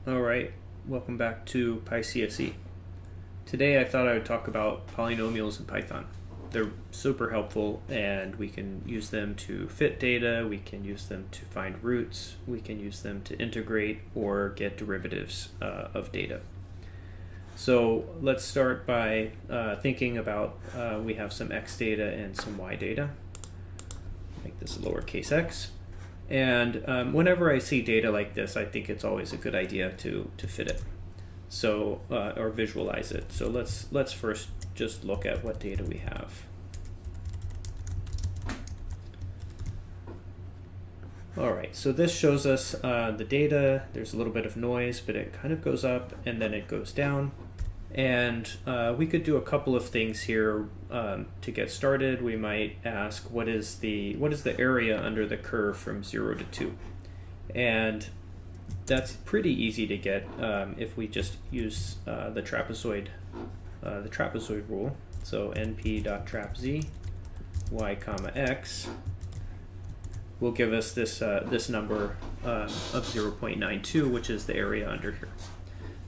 Alright, welcome back to pycse. Today I thought I would talk about polynomials in Python. They're super helpful and we can use them to fit data, we can use them to find roots, we can use them to integrate or get derivatives of data. So let's start by thinking about we have some x data and some y data. Make this lowercase x. And whenever I see data like this, I think it's always a good idea to fit it, so or visualize it. So let's first just look at what data we have. All right, so this shows us the data. There's a little bit of noise, but it kind of goes up and then it goes down. And we could do a couple of things here to get started. We might ask what is the area under the curve from 0 to 2, and that's pretty easy to get if we just use the trapezoid rule. So np.trapz y comma x will give us this this number of 0.92, which is the area under here.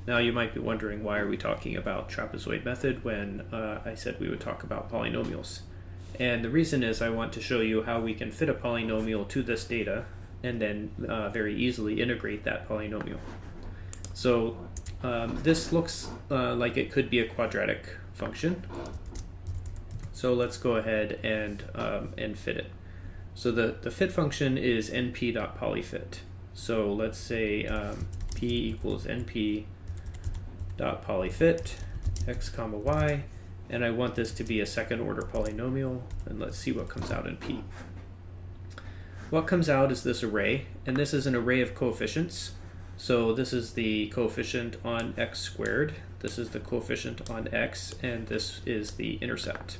Now you might be wondering, why are we talking about trapezoid method when I said we would talk about polynomials? And the reason is I want to show you how we can fit a polynomial to this data and then very easily integrate that polynomial. So this looks like it could be a quadratic function. So let's go ahead and fit it. So the fit function is np.polyfit. So let's say p equals np dot polyfit x comma y, and I want this to be a second order polynomial, and let's see what comes out in p. What comes out is this array, and this is an array of coefficients. So this is the coefficient on x squared, this is the coefficient on x, and this is the intercept.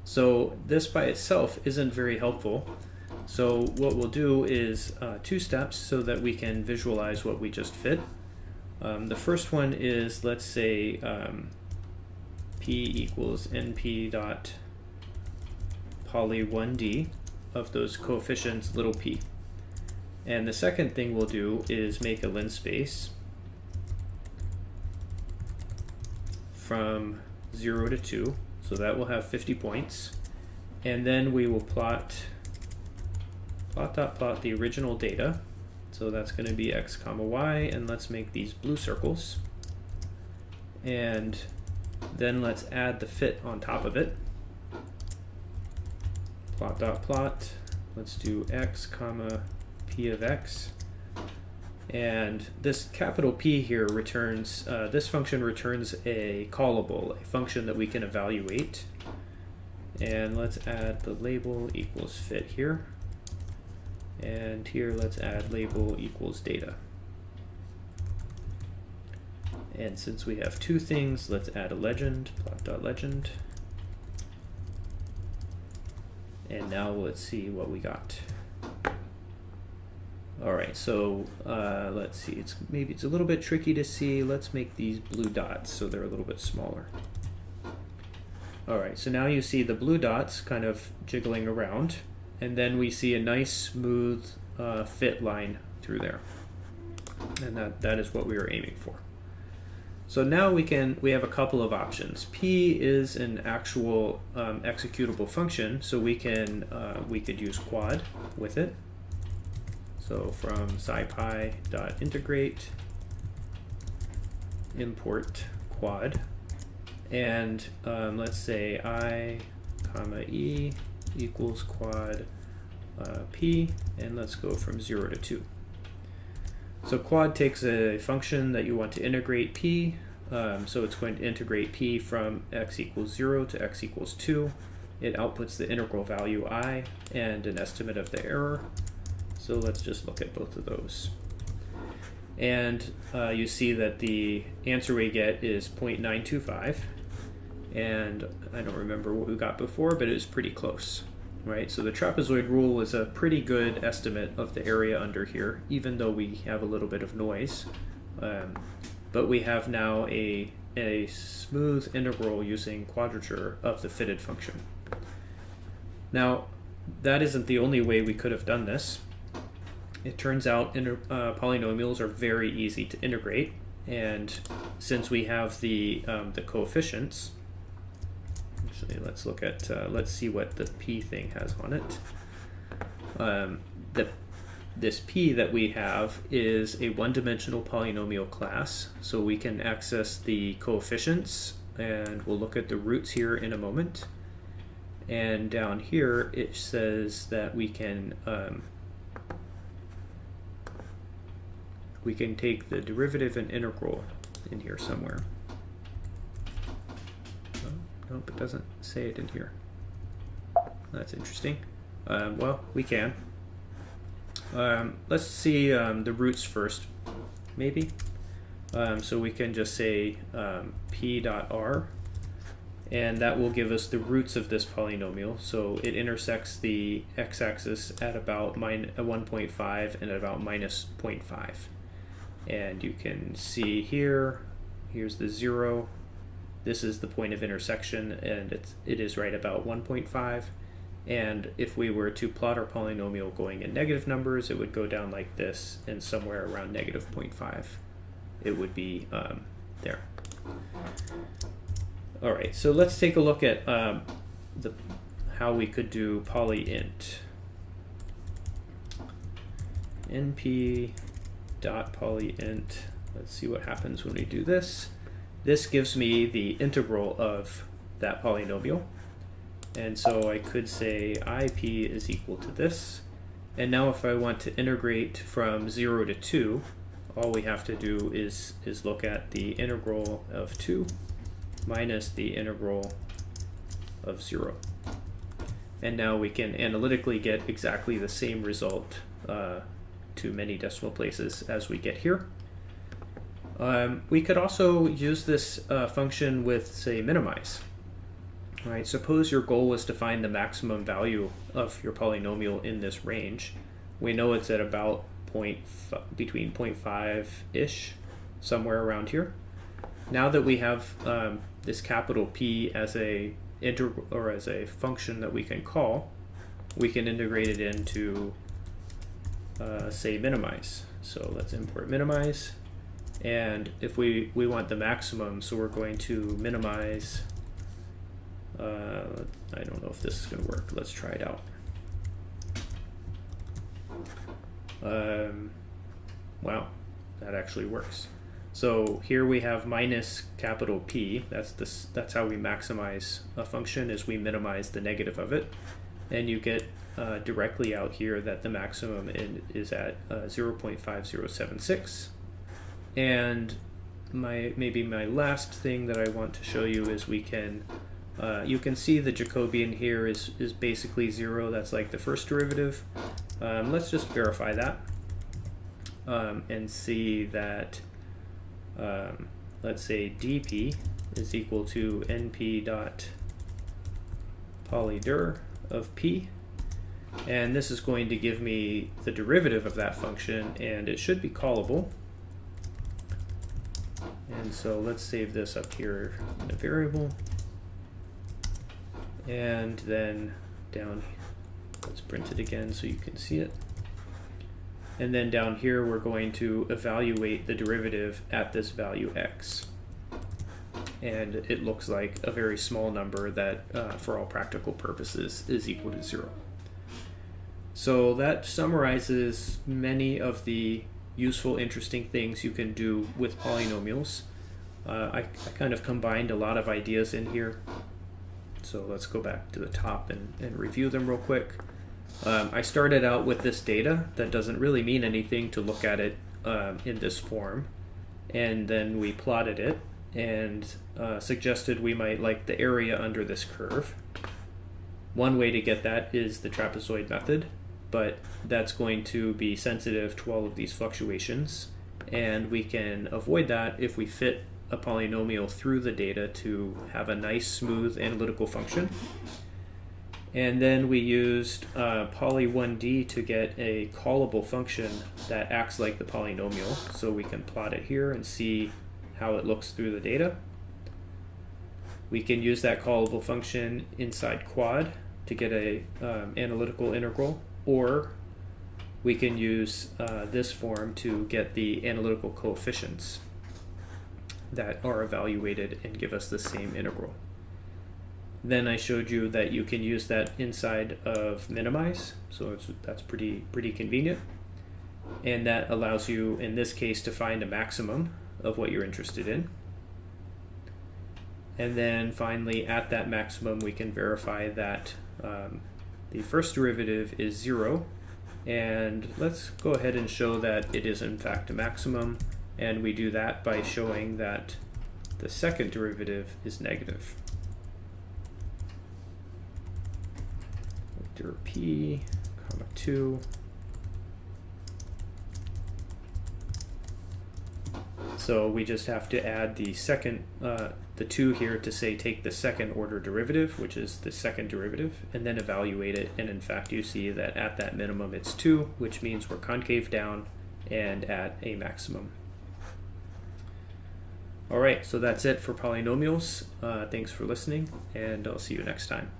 So this by itself isn't very helpful. So what we'll do is two steps so that we can visualize what we just fit. The first one is, let's say p equals np dot poly 1d of those coefficients little p. And the second thing we'll do is make a linspace from 0 to 2, so that will have 50 points. And then we will plot the original data. So that's going to be x comma y, and let's make these blue circles. And then let's add the fit on top of it. Plot. Let's do x comma p of x. And this capital P here returns, this function returns a callable, a function that we can evaluate. And let's add the label equals fit here. And here let's add label equals data. And since we have two things, let's add a legend, plot.legend. And now let's see what we got. Alright, so let's see, maybe it's a little bit tricky to see. Let's make these blue dots so they're a little bit smaller. Alright, so now you see the blue dots kind of jiggling around, and then we see a nice smooth fit line through there. And that is what we were aiming for. So now we have a couple of options. P is an actual executable function, so we could use quad with it. So from scipy.integrate import quad, and let's say I comma e equals quad p, and let's go from 0 to 2. So quad takes a function that you want to integrate p, so it's going to integrate p from x equals 0 to x equals 2. It outputs the integral value I and an estimate of the error. So let's just look at both of those. And you see that the answer we get is 0.925, and I don't remember what we got before, but it was pretty close. Right, so the trapezoid rule is a pretty good estimate of the area under here, even though we have a little bit of noise. But we have now a smooth integral using quadrature of the fitted function. Now, that isn't the only way we could have done this. it turns out polynomials are very easy to integrate, and since we have the coefficients, actually let's look at let's see what the p thing has on it. This p that we have is a one-dimensional polynomial class, so we can access the coefficients, and we'll look at the roots here in a moment. And down here it says that we can take the derivative and integral in here somewhere. Oh, nope, it doesn't say it in here. That's interesting. Well, we can. Let's see the roots first, maybe. So we can just say p dot r, and that will give us the roots of this polynomial. So it intersects the x-axis at about 1.5 and at about minus 0.5. And you can see here's the 0. This is the point of intersection, and it is right about 1.5. And if we were to plot our polynomial going in negative numbers, it would go down like this, and somewhere around negative 0.5 it would be there. All right, so let's take a look at how we could do polyint. np dot polyint. Let's see what happens when we do this. This gives me the integral of that polynomial. And so I could say ip is equal to this. And now if I want to integrate from 0 to 2, all we have to do is look at the integral of 2 minus the integral of 0. And now we can analytically get exactly the same result to many decimal places as we get here. We could also use this function with, say, minimize. All right, suppose your goal was to find the maximum value of your polynomial in this range. We know it's at about between 0.5-ish, somewhere around here. Now that we have this capital P as a integral or as a function that we can call, we can integrate it into say minimize. So let's import minimize, and if we want the maximum, so we're going to minimize. I don't know if this is going to work. Let's try it out. Wow, that actually works. So here we have minus capital P. That's how we maximize a function, is we minimize the negative of it, and you get directly out here that the maximum is at 0.5076. And maybe my last thing that I want to show you is we can you can see the Jacobian here is basically 0. That's like the first derivative. Let's just verify that and see that let's say dp is equal to np dot polydir of p, and this is going to give me the derivative of that function, and it should be callable. And so let's save this up here in a variable, and then down, let's print it again so you can see it. And then down here we're going to evaluate the derivative at this value x. And it looks like a very small number that for all practical purposes is equal to 0. So that summarizes many of the useful, interesting things you can do with polynomials. I kind of combined a lot of ideas in here. So let's go back to the top and review them real quick. I started out with this data that doesn't really mean anything to look at it in this form, and then we plotted it and suggested we might like the area under this curve. One way to get that is the trapezoid method, but that's going to be sensitive to all of these fluctuations, and we can avoid that if we fit a polynomial through the data to have a nice, smooth analytical function. And then we used poly1D to get a callable function that acts like the polynomial, so we can plot it here and see how it looks through the data. We can use that callable function inside quad to get a analytical integral, or we can use this form to get the analytical coefficients that are evaluated and give us the same integral. Then I showed you that you can use that inside of minimize, so that's pretty convenient. And that allows you, in this case, to find a maximum of what you're interested in. And then finally, at that maximum, we can verify that the first derivative is 0. And let's go ahead and show that it is in fact a maximum. And we do that by showing that the second derivative is negative. Vector p, comma 2. So we just have to add the second, the 2 here to say take the second order derivative, which is the second derivative, and then evaluate it. And in fact, you see that at that minimum it's 2, which means we're concave down and at a maximum. All right, so that's it for polynomials. Thanks for listening, and I'll see you next time.